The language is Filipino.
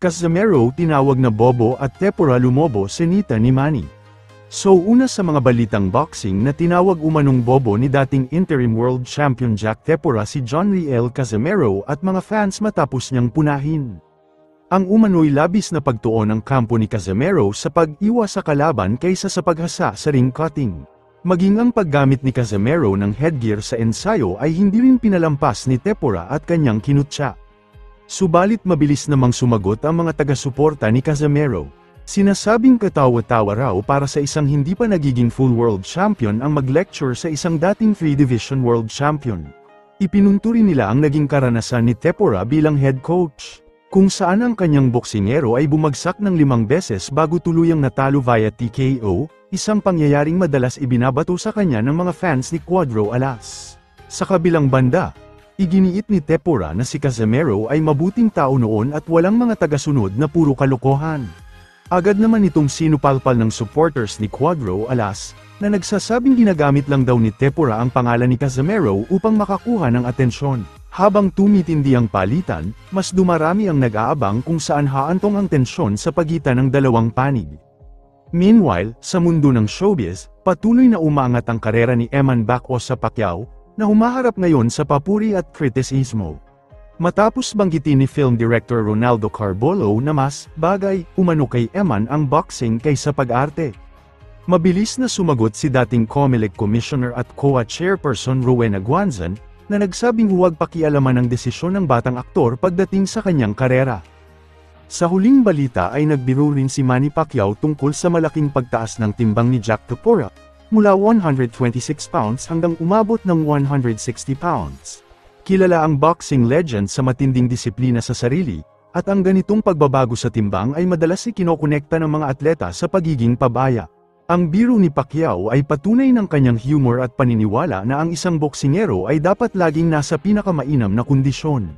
Casimero tinawag na Bobo at Tepora lumobo sinita ni Manny. So una sa mga balitang boxing na tinawag umanong Bobo ni dating interim world champion Jack Tepora si John Riel Casimero at mga fans matapos niyang punahin. Ang umano'y labis na pagtuon ng kampo ni Casimero sa pag-iwas sa kalaban kaysa sa paghasa sa ring cutting. Maging ang paggamit ni Casimero ng headgear sa ensayo ay hindi rin pinalampas ni Tepora at kanyang kinutya. Subalit mabilis namang sumagot ang mga taga-suporta ni Casimero. Sinasabing katawa-tawa raw para sa isang hindi pa nagiging full world champion ang mag-lecture sa isang dating 3-division world champion. Ipinunto rin nila ang naging karanasan ni Tepora bilang head coach, kung saan ang kanyang boksingero ay bumagsak ng 5 beses bago tuluyang natalo via TKO, isang pangyayaring madalas ibinabato sa kanya ng mga fans ni Cuadro Alas. Sa kabilang banda, iginiit ni Tepora na si Casimero ay mabuting tao noon at walang mga tagasunod na puro kalokohan. Agad naman itong sinupalpal ng supporters ni Cuadro Alas, na nagsasabing ginagamit lang daw ni Tepora ang pangalan ni Casimero upang makakuha ng atensyon. Habang tumitindi ang palitan, mas dumarami ang nag-aabang kung saan haantong ang tensyon sa pagitan ng dalawang panig. Meanwhile, sa mundo ng showbiz, patuloy na umangat ang karera ni Eman Bacos sa Pacquiao, na humaharap ngayon sa papuri at kritisismo. Matapos banggitin ni film director Ronaldo Carbolo na mas bagay umano kay Eman ang boxing kaysa pag-arte. Mabilis na sumagot si dating COMELEC Commissioner at COA Chairperson Rowena Guanzon, na nagsabing huwag pakialaman ang desisyon ng batang aktor pagdating sa kanyang karera. Sa huling balita ay nagbiro rin si Manny Pacquiao tungkol sa malaking pagtaas ng timbang ni Jack Tepora, mula 126 pounds hanggang umabot ng 160 pounds. Kilala ang boxing legend sa matinding disiplina sa sarili, at ang ganitong pagbabago sa timbang ay madalas ikinokonekta ng mga atleta sa pagiging pabaya. Ang biro ni Pacquiao ay patunay ng kanyang humor at paniniwala na ang isang boksingero ay dapat laging nasa pinakamainam na kondisyon.